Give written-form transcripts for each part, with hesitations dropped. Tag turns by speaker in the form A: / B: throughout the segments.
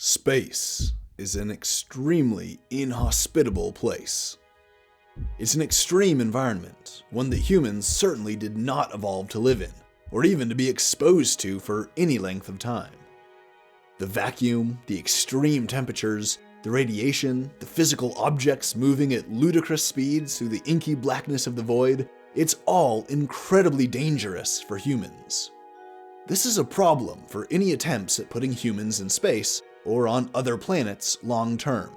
A: Space is an extremely inhospitable place. It's an extreme environment, one that humans certainly did not evolve to live in, or even to be exposed to for any length of time. The vacuum, the extreme temperatures, the radiation, the physical objects moving at ludicrous speeds through the inky blackness of the void, it's all incredibly dangerous for humans. This is a problem for any attempts at putting humans in space or on other planets long term.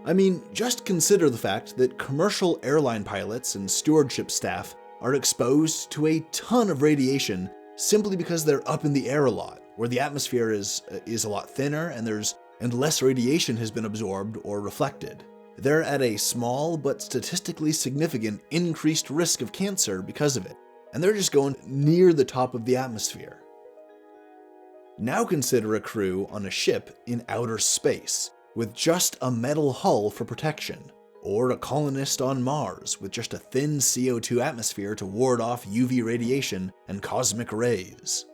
A: I mean, just consider the fact that commercial airline pilots and stewardship staff are exposed to a ton of radiation simply because they're up in the air a lot, where the atmosphere is a lot thinner and less radiation has been absorbed or reflected. They're at a small but statistically significant increased risk of cancer because of it, and they're just going near the top of the atmosphere. Now consider a crew on a ship in outer space with just a metal hull for protection, or a colonist on Mars with just a thin CO2 atmosphere to ward off UV radiation and cosmic rays.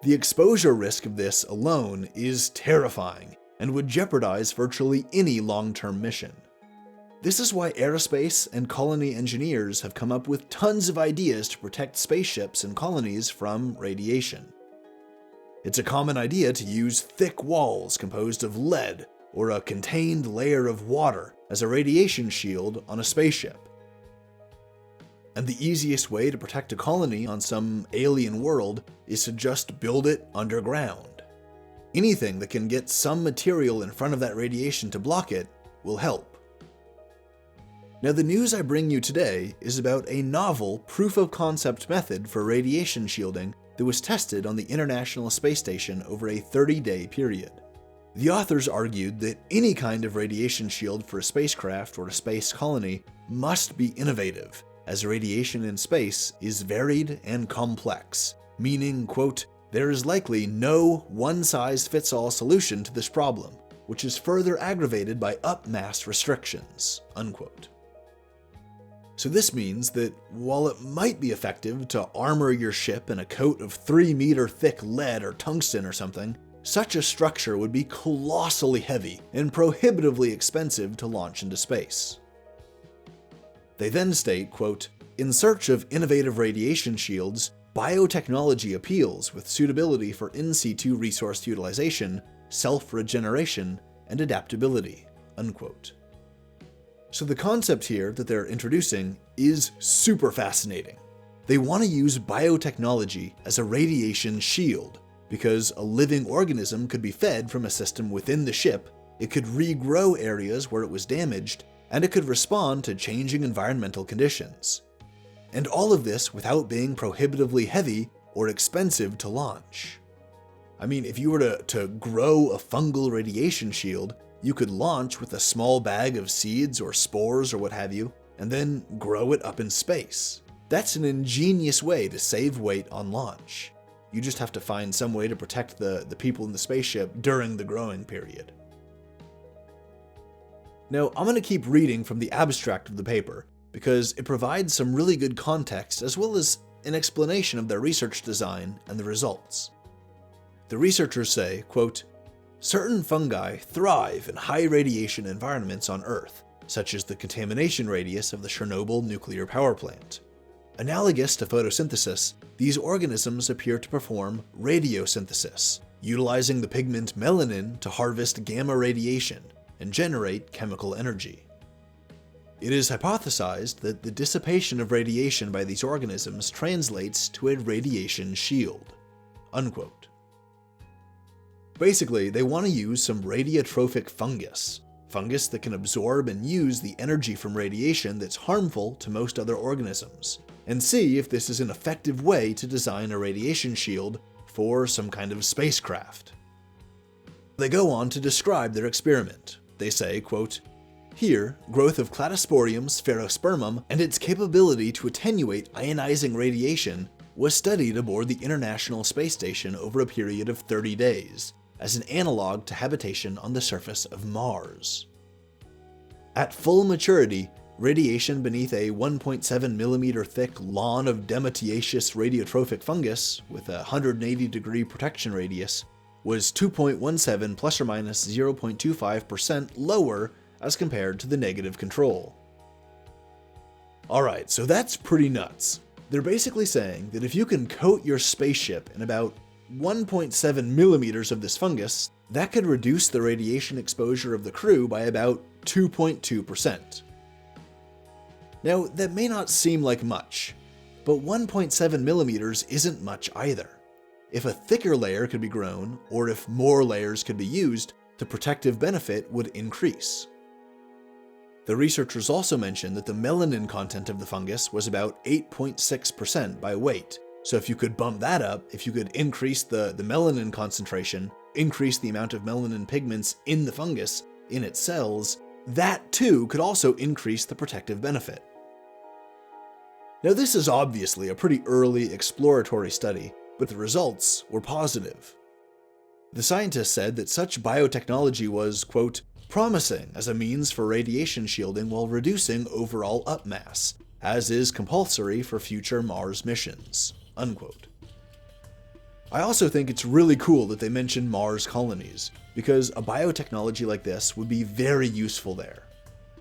A: The exposure risk of this alone is terrifying and would jeopardize virtually any long-term mission. This is why aerospace and colony engineers have come up with tons of ideas to protect spaceships and colonies from radiation. It's a common idea to use thick walls composed of lead or a contained layer of water as a radiation shield on a spaceship. And the easiest way to protect a colony on some alien world is to just build it underground. Anything that can get some material in front of that radiation to block it will help. Now, the news I bring you today is about a novel proof-of-concept method for radiation shielding that was tested on the International Space Station over a 30-day period. The authors argued that any kind of radiation shield for a spacecraft or a space colony must be innovative, as radiation in space is varied and complex, meaning, quote, there is likely no one-size-fits-all solution to this problem, which is further aggravated by up-mass restrictions, unquote. So this means that while it might be effective to armor your ship in a coat of 3-meter thick lead or tungsten or something, such a structure would be colossally heavy and prohibitively expensive to launch into space. They then state, quote, in search of innovative radiation shields, biotechnology appeals with suitability for in situ resource utilization, self-regeneration, and adaptability, unquote. So the concept here that they're introducing is super fascinating. They want to use biotechnology as a radiation shield, because a living organism could be fed from a system within the ship, it could regrow areas where it was damaged, and it could respond to changing environmental conditions. And all of this without being prohibitively heavy or expensive to launch. I mean, if you were to grow a fungal radiation shield, you could launch with a small bag of seeds or spores or what have you, and then grow it up in space. That's an ingenious way to save weight on launch. You just have to find some way to protect the people in the spaceship during the growing period. Now, I'm going to keep reading from the abstract of the paper, because it provides some really good context as well as an explanation of their research design and the results. The researchers say, quote, certain fungi thrive in high radiation environments on Earth, such as the contamination radius of the Chernobyl nuclear power plant. Analogous to photosynthesis, these organisms appear to perform radiosynthesis, utilizing the pigment melanin to harvest gamma radiation and generate chemical energy. It is hypothesized that the dissipation of radiation by these organisms translates to a radiation shield, unquote. Basically, they want to use some radiotrophic fungus that can absorb and use the energy from radiation that's harmful to most other organisms, and see if this is an effective way to design a radiation shield for some kind of spacecraft. They go on to describe their experiment. They say, quote, here, growth of Cladosporium sphaerospermum and its capability to attenuate ionizing radiation was studied aboard the International Space Station over a period of 30 days, as an analog to habitation on the surface of Mars. At full maturity, radiation beneath a 1.7 millimeter thick lawn of dematiaceous radiotrophic fungus with a 180-degree protection radius was 2.17 plus or minus 0.25% lower as compared to the negative control. Alright, so that's pretty nuts. They're basically saying that if you can coat your spaceship in about 1.7 millimeters of this fungus, that could reduce the radiation exposure of the crew by about 2.2%. Now, that may not seem like much, but 1.7 millimeters isn't much either. If a thicker layer could be grown, or if more layers could be used, the protective benefit would increase. The researchers also mentioned that the melanin content of the fungus was about 8.6% by weight, so if you could bump that up, if you could increase the melanin concentration, increase the amount of melanin pigments in the fungus, in its cells, that too could also increase the protective benefit. Now this is obviously a pretty early exploratory study, but the results were positive. The scientists said that such biotechnology was, quote, promising as a means for radiation shielding while reducing overall upmass, as is compulsory for future Mars missions, unquote. I also think it's really cool that they mention Mars colonies, because a biotechnology like this would be very useful there.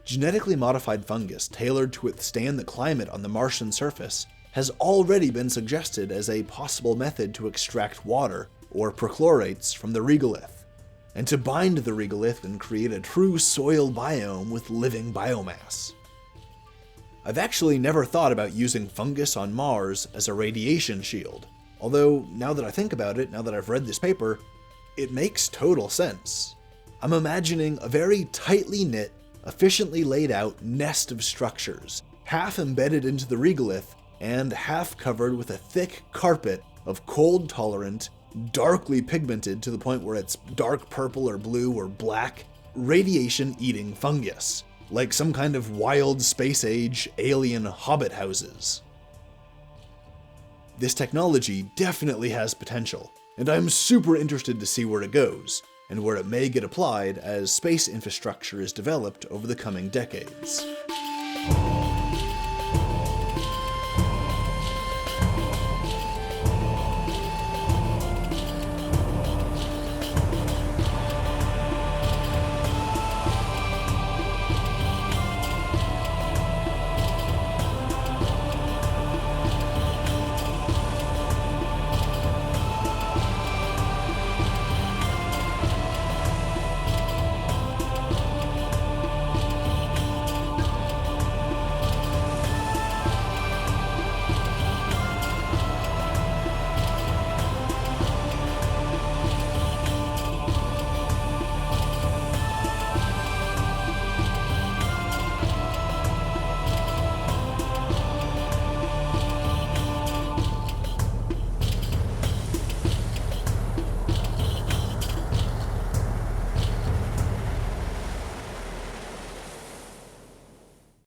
A: Genetically modified fungus tailored to withstand the climate on the Martian surface has already been suggested as a possible method to extract water or perchlorates from the regolith, and to bind the regolith and create a true soil biome with living biomass. I've actually never thought about using fungus on Mars as a radiation shield, although now that I think about it, now that I've read this paper, it makes total sense. I'm imagining a very tightly knit, efficiently laid out nest of structures, half embedded into the regolith and half covered with a thick carpet of cold-tolerant, darkly pigmented to the point where it's dark purple or blue or black, radiation-eating fungus, like some kind of wild space-age alien hobbit houses. This technology definitely has potential, and I'm super interested to see where it goes, and where it may get applied as space infrastructure is developed over the coming decades.